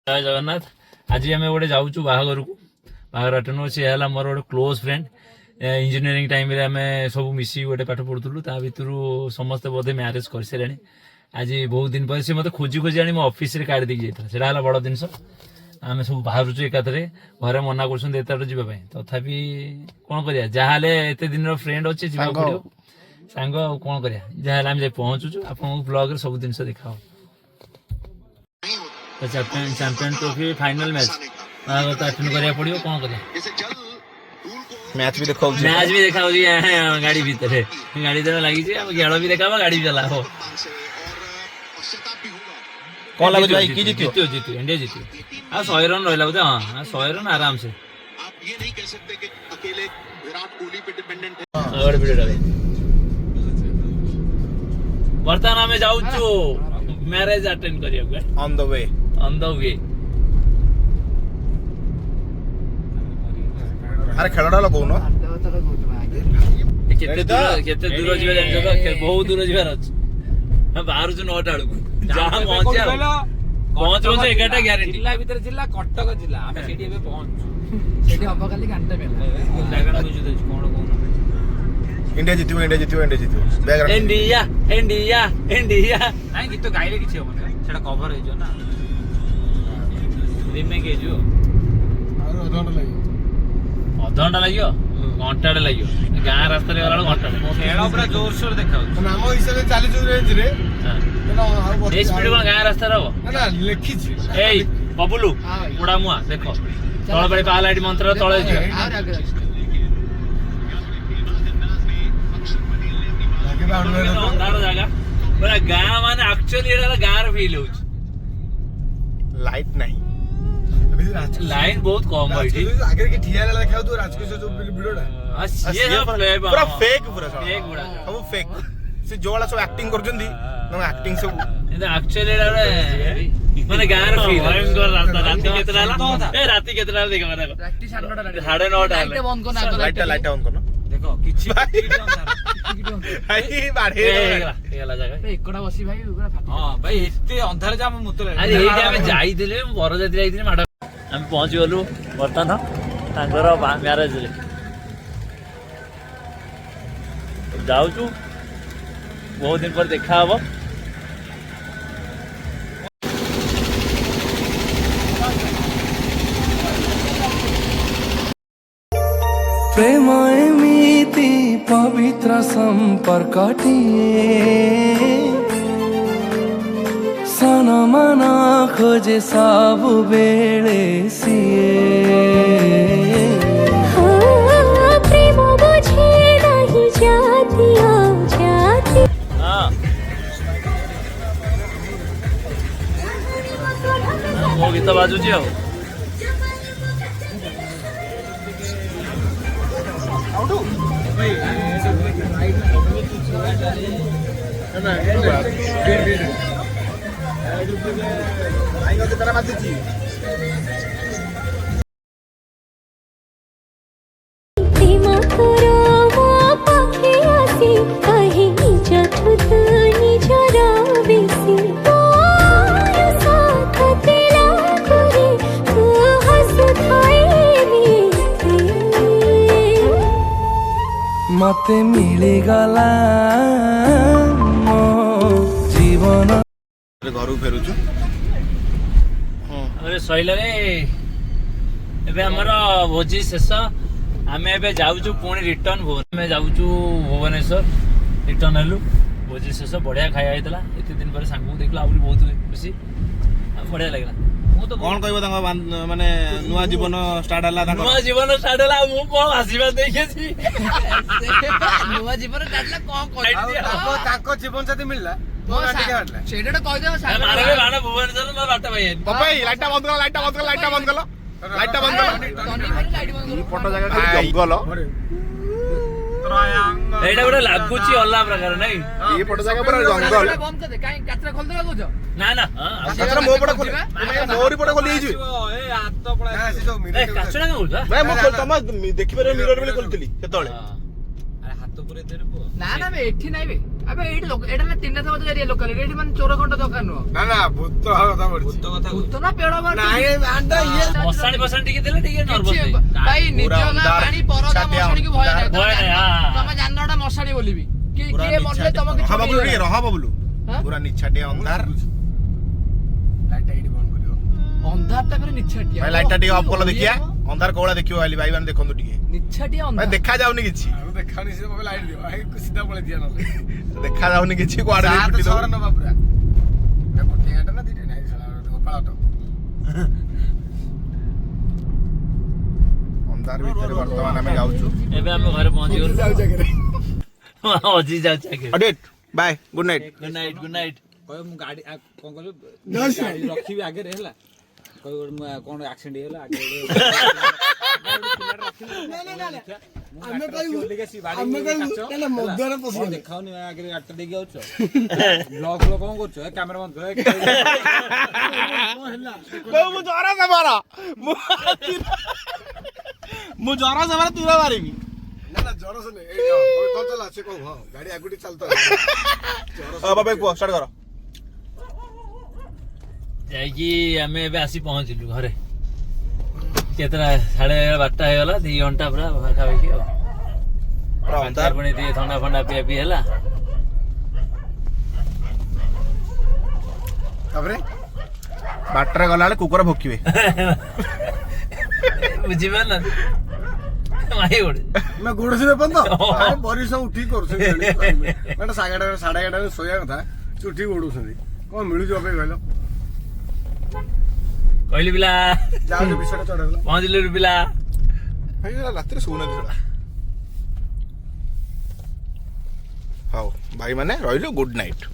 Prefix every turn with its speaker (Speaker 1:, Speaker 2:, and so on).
Speaker 1: जय जगन्नाथ। आज आम गोटे जाऊँ बाहागर को बाहागर अटेंड सी है मोर गोटे क्लोज फ्रेंड इंजीनियरिंग टाइम आम सब मिसी गोटे पाठ पढ़ुलू ता भर समस्ते बोधे मैरेज कर सारे आज बहुत दिन पर सी मत खोजी खोजी आनी मो ऑफिस रे काट देकी जाइता सेटा हला बड़ जिनस आम सब बाहर एकाथरे घरे मना कर जावाई तथापि कौन करिया जहाले एते दिन फ्रेंड अच्छे जावा पड़ो सांग कौन करिया जहाले आम पहुँचुचु आप ब्लॉग रे सब जिनस देखा champion trophy final match attend करिया पड़ो कौन करिया
Speaker 2: मैच भी देखा
Speaker 1: गाड़ी भीतर गाड़ी तो लगी गेड़ भी देखा गाड़ी चला हो
Speaker 2: कौन लगे भाई की जीतियो
Speaker 1: जीतियो इंडिया जीतियो आ 100 रन रहला बोले हां 100 रन आराम से
Speaker 3: आप ये नहीं कह सकते कि अकेले विराट कोहली पे डिपेंडेंट है।
Speaker 1: और वीडियो डाले वर्तमान में जाऊ छु मैरिज अटेंड करिया
Speaker 2: ऑन द वे अरे खेलडा लगौनो
Speaker 1: केते दूर जीवा जान तो बहुत दूर जीवार अछि हम बाहर छु 9टा बेलू जहां पहुंचे पहुंच 11टा ग्यारंटी
Speaker 4: जिला भीतर जिला कटक जिला आमे सेठी एबे पहुंचू सेठी हबो खाली घंटा बेला लागण बुझु दे कोन कोन
Speaker 2: इंडिया जीतियो
Speaker 1: इंडिया
Speaker 4: नाही गीत गाइले किछ होबो सेटा कवर हे जो ना
Speaker 1: रिमेक हे जो और अधघंटा लगियो घंटाटे लगियो गाँ रास्ता रे गला घंटा
Speaker 4: खेल पूरा जोर शोर देखा
Speaker 5: नाम हिसाब से 40 रेंज रे
Speaker 1: ए स्पीड कोन गाँ रास्ता रे हो
Speaker 5: ना लिखि छी
Speaker 1: ए बबुलू उड़ा मुआ देखो तळ बड़ी पालाइट मंत्र तळे जी अंधार जगह पूरा गाँ माने एक्चुअली एटा गाँ रे फील होछ
Speaker 2: लाइट नहीं
Speaker 1: लाइन बहुत कम है
Speaker 5: आगे के ठिया ला देखाउ तो राजकोट जो वीडियोटा
Speaker 2: पूरा फेक पूरा
Speaker 1: फेक गुडा
Speaker 2: सब फेक से जोला सब एक्टिंग कर जंदी न एक्टिंग सब
Speaker 1: ಇದು ಆಕ್ಚುअली माने गाँ रे फील भयंकर रास्ता राती केतरा ए राती केतरा देखा माने
Speaker 4: राती 9:30
Speaker 1: लाइट
Speaker 4: बंद करना
Speaker 2: लाइट ऑन करना
Speaker 4: देखो किछि
Speaker 2: भाई बाढ़े
Speaker 1: एला जगह
Speaker 4: एकड़ा बसी भाई पूरा फाटी हां भाई एते अंधार जा हम मुतले
Speaker 1: अरे एई टाइम जाई दिले बरजाती जाई माडा हम पहुंच गलु वर्तमान तांकर मैरेज रे जाऊचु बहुत दिन पर देखा हबो
Speaker 6: प्रेम एमिति पवित्र संपर्कटिए सन मन खोजे सब बेले सिए
Speaker 7: प्रेम बुझे नहीं जाती
Speaker 1: हां वो गीत बाजुची हो
Speaker 6: मते मिली गला मो जीवन
Speaker 2: घर फेरुछु
Speaker 1: अरे सइला रे एबे हमर भोजी शेष आमे एबे जाउछु पुणी रिटर्न भुवनेश्वर रिटर्न हेलु भोजी शेष बढ़िया खाया हेतला एते दिन पर सांगू देखला आउली बहुत खुशी बढ़िया लागला
Speaker 2: कौन कहबो तांगा माने नुवा जीवन स्टार्ट हला तांगा
Speaker 1: नुवा जीवन स्टार्ट हला मु कोन आशीर्वाद देखेछि
Speaker 4: नुवा जीवन काटला कोन
Speaker 5: ताको जीवन साथी मिलला तो गाडी के हटला
Speaker 4: सेटा कहि दे
Speaker 1: मारे बाना भुवनेश्वर न बाटा भाई
Speaker 2: पपई लाइट बंद कर लाइट बंद कर लाइट बंद कर फोटो जगह खाली जंगल
Speaker 1: एटा गोटे लागुची अल्ला प्रकार नै
Speaker 2: ये फोटो जगह पर जंगल
Speaker 4: बंद कर दे काई काचरा खोल दे लागुछ
Speaker 1: ना ना
Speaker 2: काचरा मो पड़ खोले मोरी पड़ खोली छि
Speaker 4: ए हाथ तो पड़ा
Speaker 5: से जो
Speaker 1: ए काचरा का बोलता
Speaker 2: भाई मो तम देखि पर मिरर बेले खोलतली केतळे
Speaker 4: अरे हाथ पूरे दे रे ना ना बे एठी नाही बे ଆବେ ଏଇଠି ଲୋକ ଏଇଟା ନା ତିନିଟା ଥର ଏରିଆ ଲୋକାଲ ଏଇଠି ମାନେ ଚୋର ଖଣ୍ଡ ଦୋକାନ ନୁହଁ
Speaker 5: ନା ନା ଭୂତ କଥା ପଡିଛି
Speaker 4: ଭୂତ କଥା ଭୂତ ନା ପେଡ
Speaker 5: ନାଇଁ ଆଣ୍ଡା ଇଏ
Speaker 1: ମଶାଣି ଫସାଣି ଟିକେ ଦେଲେ ଟିକେ ନର୍ଭସ୍
Speaker 4: ଭାଇ ନିଜ ଗାଁ ପାଣି ପରଦା ମଶାଣିକୁ ଭୟ ନାହିଁ
Speaker 1: ଭୟ ନାହିଁ, ହଁ।
Speaker 4: ତମେ ଜାଣିନ ଏଟା ମଶାଣି ବୋଲିବି କିଏ ମରିଲେ ତମ କିଛି
Speaker 2: ରହ ବାବୁଲୁ ଟିକେ ରହ ବାବୁଲୁ ପୁରା ନିଛାଟିଆ ଅନ୍ଧାର
Speaker 5: ଲାଇଟ୍ ଏଇଠି ବନ୍ଦ କରିବ
Speaker 4: ଅନ୍ଧାରଟା ଫେରେ ନିଛାଟିଆ
Speaker 2: ଭାଇ ଲାଇଟ୍ ଟା ଟିକେ ଅଫ୍ କଲ ଦେଖିଆ ଅନ୍ଧାର କୋଉଳା ଦେଖିବ ଭାଇ ଭାଇ ମାନେ ଦେଖନ୍ତୁ ଟିକେ
Speaker 4: ନିଛାଟିଆ
Speaker 2: ଭାଇ
Speaker 4: ଅନ୍ଧାର
Speaker 2: ଦେଖା ଯାଉନି କିଛି
Speaker 5: ଆଉ ଦେଖାଣି ସେ ମୋ ଲାଇଟ୍ ଦିଅ ଭାଇ ସିଧା ପଳେଇ ଦିଅ ନହେଲେ
Speaker 2: ଦେଖା ଯାଉନି କିଛି କୁଆଡେ
Speaker 5: ସାତ
Speaker 2: ପିଟି
Speaker 5: ଛଅର
Speaker 2: ଦବ
Speaker 5: ନବା ପୁରା ଏଟା ଗୋଟିଏ ଗାଡି ନା ଦିଟା ନାଇଁ ସାଲା ଗୋପାଳ ଅଟୋ
Speaker 2: ଅନ୍ଧାର ଭିତରେ ବର୍ତ୍ତମାନ ଆମେ ଯାଉଛୁ
Speaker 1: ଏବେ ଆମେ ଘରେ ପହଞ୍ଚିଗଲୁ
Speaker 5: ଯାଉଛି ଆଗରେ
Speaker 1: ଅଜି ଯାଉଛି ଆଗେ
Speaker 2: audit bye good night
Speaker 1: good night good night
Speaker 4: କହିବ ମୁଁ ଗାଡି କଣ କହିଲୁ ଗାଡି ରଖିବି ଆଗରେ ହେଲା କହିବ ମୁଁ କଣ ଆକ୍ସିଡେଣ୍ଟ ହେଇଗଲା ଆଗରେ
Speaker 5: ଆମେ କହିବୁ ମଦୁଆରେ ପଶିବ
Speaker 4: ଦେଖାଉନି ଆଗରେ ଗାଡିଟା ଦେଇକି ଯାଉଛ ବ୍ଲଗ ଫ୍ଲଗ କଣ କରୁଛ କ୍ୟାମେରା ବନ୍ଦ
Speaker 2: ମୁଁ ଜର ସେବାର ମୁଁ ଜର ସେବାର ତୀର ମାରିବି
Speaker 5: ନା ନା ଜର ଶୁନେ ଏଇ ତ ଚଲା ସେ କହୁ ହଁ ଗାଡି ଆଗୁଟି ଚାଲତା
Speaker 2: ବାବା କୁହ ଷ୍ଟାର୍ଟ କର
Speaker 1: ଯାଇକି ଆମେ ଏବେ ଆସି ପହଞ୍ଚିଲୁ ଘରେ କେତେଟା 12:30 ହେଇଗଲା 2 ଘଣ୍ଟା ପୁରା ପାଖାପାଖି ଆଉ
Speaker 2: ପୁରା ଅନ୍ଧାର
Speaker 1: ପୁଣି ଟିକେ ଥଣ୍ଡା ଫଣ୍ଡା ପିଆ ପିଇ ହେଲା
Speaker 5: ତାପରେ
Speaker 2: ବାଟରେ ଗଲାବେଳେ କୁକୁର ଭୋକିବେ
Speaker 1: ବୁଝିପାରିଲ ମାଇ ଗୋଟେ
Speaker 5: ନା ଗୋଡ ସିରେ ପନ୍ଦ ପରିଶ୍ରମ ଉଠିକି କରୁଛନ୍ତି ମାନେ 11:30 ଶୋଇବା କଥା ସେ ଉଠିକି ଗୋଡଉଛନ୍ତି କଣ ମିଳୁଛି ଅବେ କହିଲ
Speaker 1: କହିଲି ପିଲା
Speaker 5: ଯାଉଛ ବିଷୟଟା ଚଢେଇଲ
Speaker 1: ପହଞ୍ଚିଲୁ ପିଲା
Speaker 2: ଭାଇ ରାତିରେ ଶୋଉନାହାନ୍ତି ସେଟା ହଉ ଭାଇ ମାନେ ରହିଲୁ ଗୁଡ୍ ନାଇଟ୍